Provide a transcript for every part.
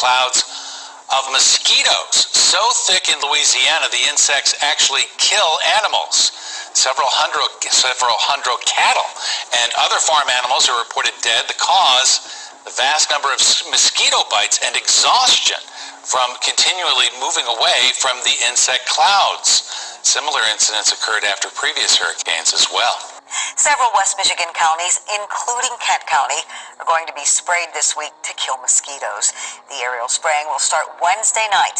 clouds of mosquitoes so thick in Louisiana the insects actually kill animals. Several hundred cattle and other farm animals are reported dead. The cause, the vast number of mosquito bites and exhaustion from continually moving away from the insect clouds. Similar incidents occurred after previous hurricanes as well. Several West Michigan counties, including Kent County, are going to be sprayed this week to kill mosquitoes. The aerial spraying will start Wednesday night.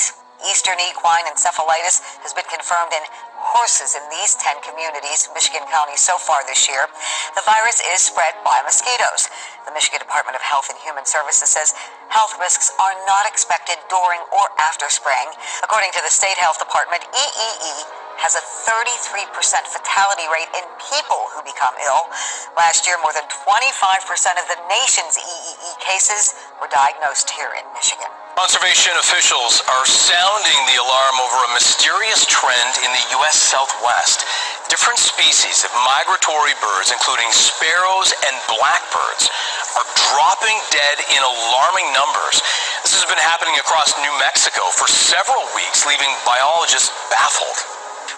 Eastern equine encephalitis has been confirmed in horses in these 10 communities, Michigan counties so far this year. The virus is spread by mosquitoes. The Michigan Department of Health and Human Services says health risks are not expected during or after spraying. According to the State Health Department, EEE has a 33% fatality rate in people who become ill. Last year, more than 25% of the nation's EEE cases were diagnosed here in Michigan. Conservation officials are sounding the alarm over a mysterious trend in the U.S. Southwest. Different species of migratory birds, including sparrows and blackbirds, are dropping dead in alarming numbers. This has been happening across New Mexico for several weeks, leaving biologists baffled.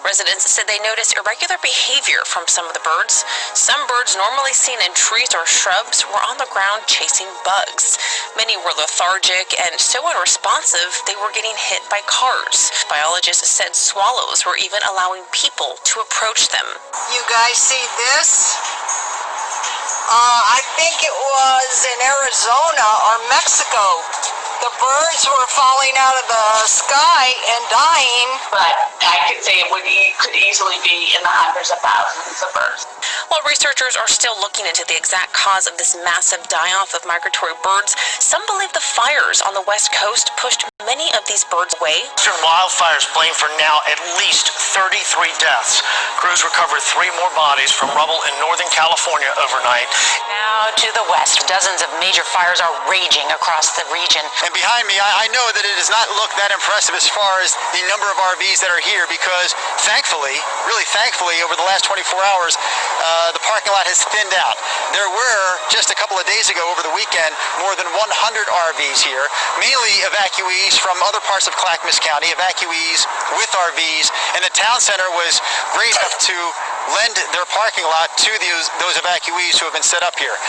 Residents said they noticed irregular behavior from some of the birds. Some birds normally seen in trees or shrubs were on the ground chasing bugs. Many were lethargic and so unresponsive they were getting hit by cars. Biologists said swallows were even allowing people to approach them. You guys see this? I think it was in Arizona or Mexico. The birds were falling out of the sky and dying. But I could say it could easily be in the hundreds of thousands of birds. While researchers are still looking into the exact cause of this massive die-off of migratory birds, some believe the fires on the West Coast pushed many of these birds away. Western wildfires blamed for now at least 33 deaths. Crews recovered 3 more bodies from rubble in Northern California overnight. Now to the west, dozens of major fires are raging across the region. And behind me, I know that it does not look that impressive as far as the number of RVs that are here because thankfully, really thankfully, over the last 24 hours, the parking lot has thinned out. There were, just a couple of days ago over the weekend, more than 100 RVs here, mainly evacuees from other parts of Clackamas County, evacuees with RVs, and the town center was great enough to lend their parking lot to those evacuees who have been set up here.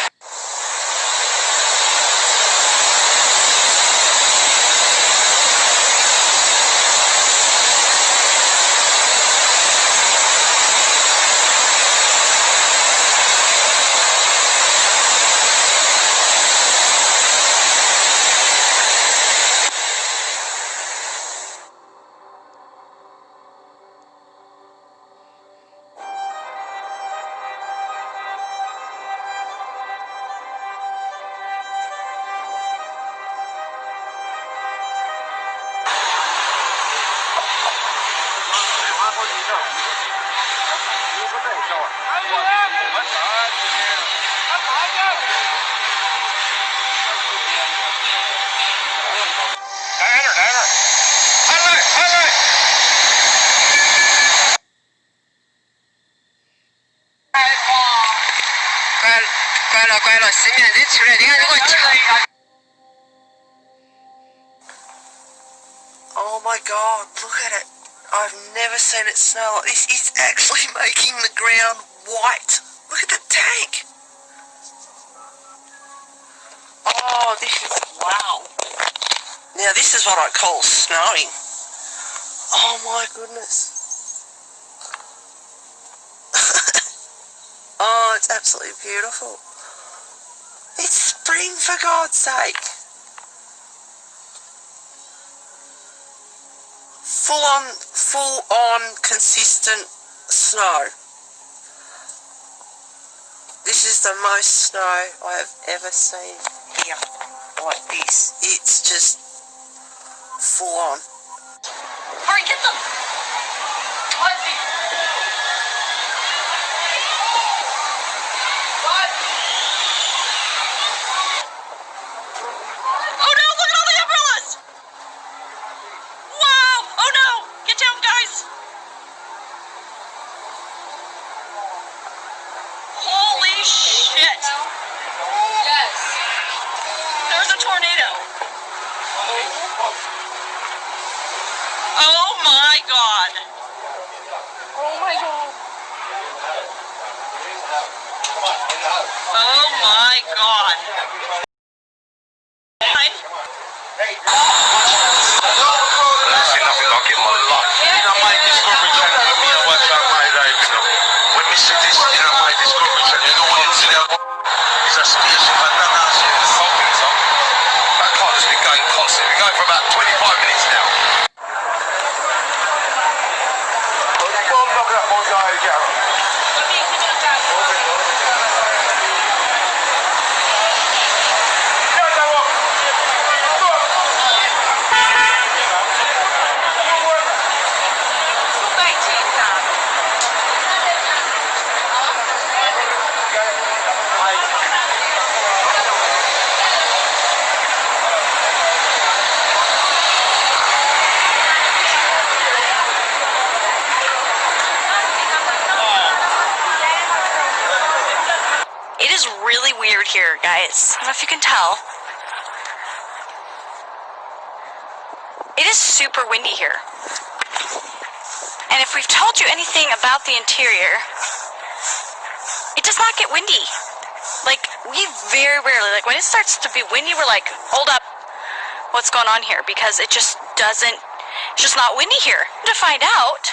Oh my God, look at it. I've never seen it snow like this. It's actually making the ground white. Look at the tank. Oh, this is, wow. Now this is what I call snowing. Oh my goodness. Oh, it's absolutely beautiful. It's spring, for God's sake. Full on consistent snow. This is the most snow I have ever seen here like this. It's just full on. Hurry, get them! Oh no, look at all the umbrellas! Wow! Oh no! Get down, guys! Holy shit! Yes! There's a tornado! God. Oh my god. Oh my God. See nothing like it in my life. You know, mate, Discovery Channel, let me know what's up, mate, you know. When we see this, you know, mate, Discovery Channel, you know what you see there? It's a station for none else here, the something, so. That car has been going constantly. We're going for about 25 minutes now. It is really weird here, guys. I don't know if you can tell. It is super windy here. And if we've told you anything about the interior, it does not get windy. Like, we very rarely, like, when it starts to be windy, we're like, hold up, what's going on here? Because it just doesn't, it's just not windy here. To find out,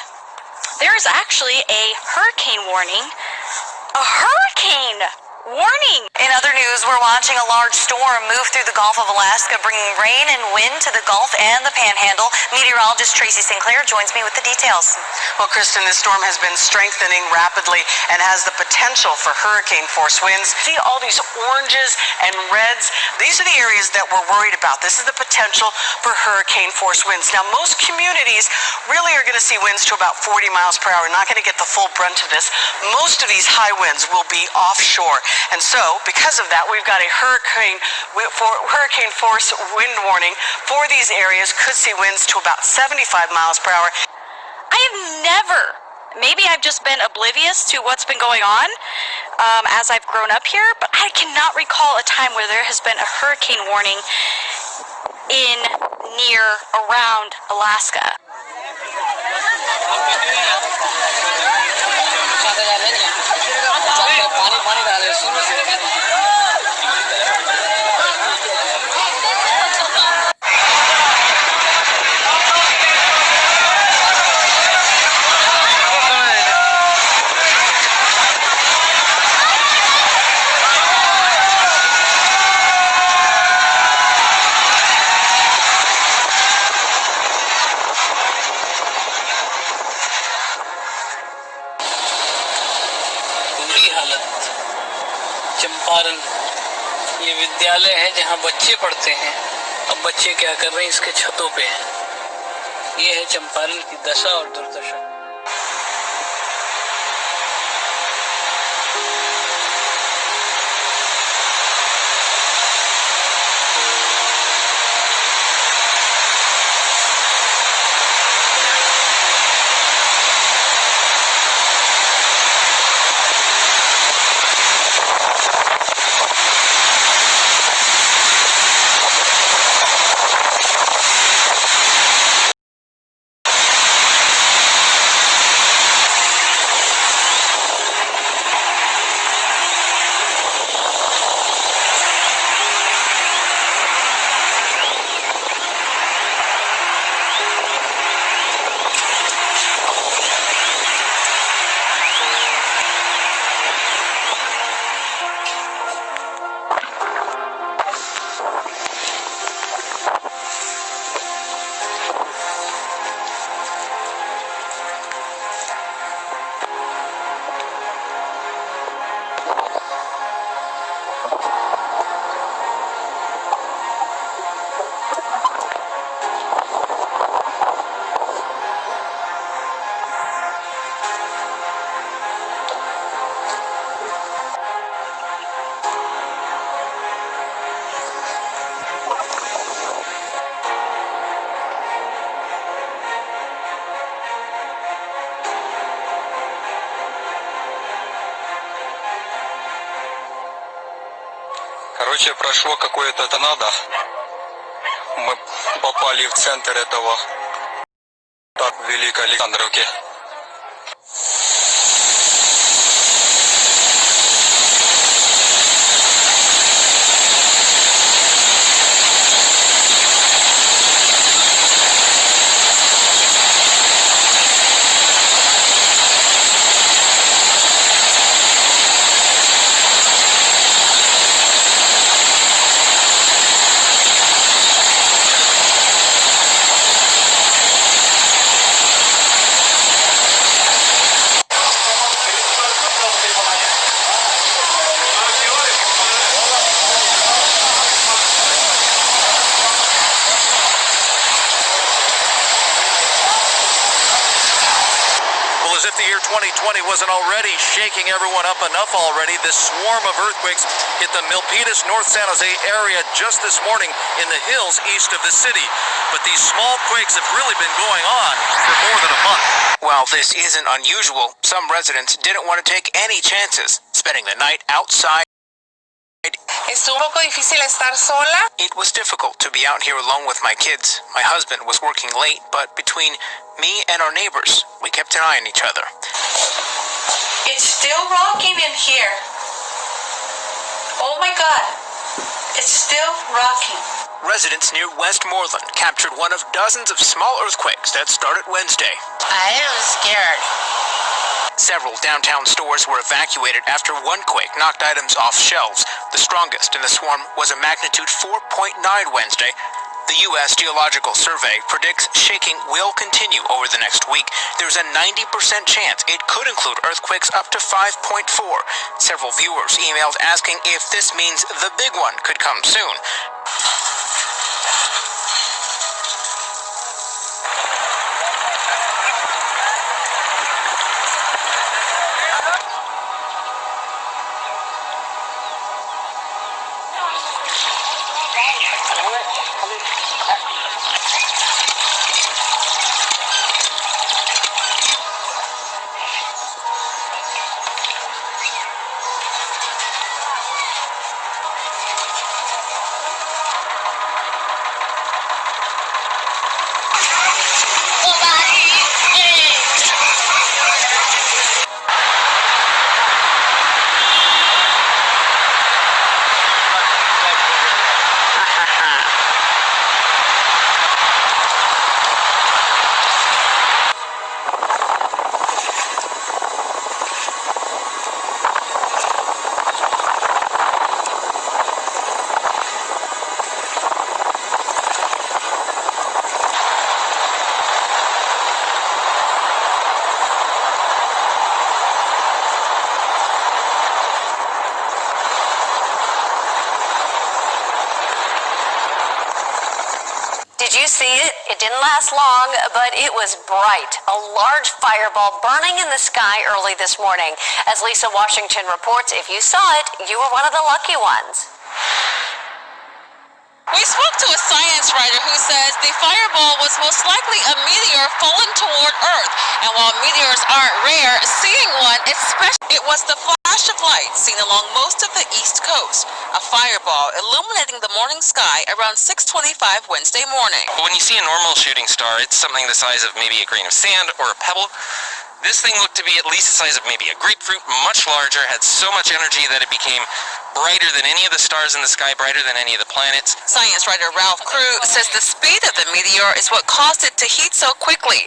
there is actually a hurricane warning. A hurricane warning! In other news, we're watching a large storm move through the Gulf of Alaska, bringing rain and wind to the Gulf and the Panhandle. Meteorologist Tracy Sinclair joins me with the details. Well, Kristen, this storm has been strengthening rapidly and has the potential for hurricane force winds. See all these oranges and reds? These are the areas that we're worried about. This is the potential for hurricane force winds. Now, most communities really are going to see winds to about 40 miles per hour. Not going to get the full brunt of this. Most of these high winds will be offshore. And so, because of that, we've got a hurricane force wind warning for these areas. Could see winds to about 75 miles per hour. I have never, maybe I've just been oblivious to what's been going on as I've grown up here, but I cannot recall a time where there has been a hurricane warning around Alaska. Champaran ये विद्यालय है जहाँ बच्चे पढ़ते हैं। अब बच्चे क्या कर रहे हैं, इसके छतों पे हैं। ये है चंपारण की दशा और दुर्दशा। Короче, прошло какое-то торнадо. Мы попали в центр этого Так, Великий Александровке. Well, as if the year 2020 wasn't already shaking everyone up enough already, this swarm of earthquakes hit the Milpitas, North San Jose area just this morning in the hills east of the city. But these small quakes have really been going on for more than a month. While this isn't unusual, some residents didn't want to take any chances, spending the night outside. ¿Estuvo un poco difícil estar sola? It was difficult to be out here alone with my kids. My husband was working late, but between me and our neighbors, we kept an eye on each other. It's still rocking in here. Oh my God. It's still rocking. Residents near Westmoreland captured one of dozens of small earthquakes that started Wednesday. I am scared. Several downtown stores were evacuated after one quake knocked items off shelves. The strongest in the swarm was a magnitude 4.9 Wednesday. The U.S. Geological Survey predicts shaking will continue over the next week. There's a 90% chance it could include earthquakes up to 5.4. Several viewers emailed asking if this means the big one could come soon. Did you see it? It didn't last long, but it was bright. A large fireball burning in the sky early this morning. As Lisa Washington reports, if you saw it, you were one of the lucky ones. We spoke to a science writer who says the fireball was most likely a meteor fallen toward Earth. And while meteors aren't rare, seeing one is special. It was the flash of light seen along most of the East Coast. A fireball illuminating the morning sky around 6:25 Wednesday morning. When you see a normal shooting star, it's something the size of maybe a grain of sand or a pebble. This thing looked to be at least the size of maybe a grapefruit, much larger, had so much energy that it became brighter than any of the stars in the sky, brighter than any of the planets. Science writer Ralph Crew says the speed of the meteor is what caused it to heat so quickly.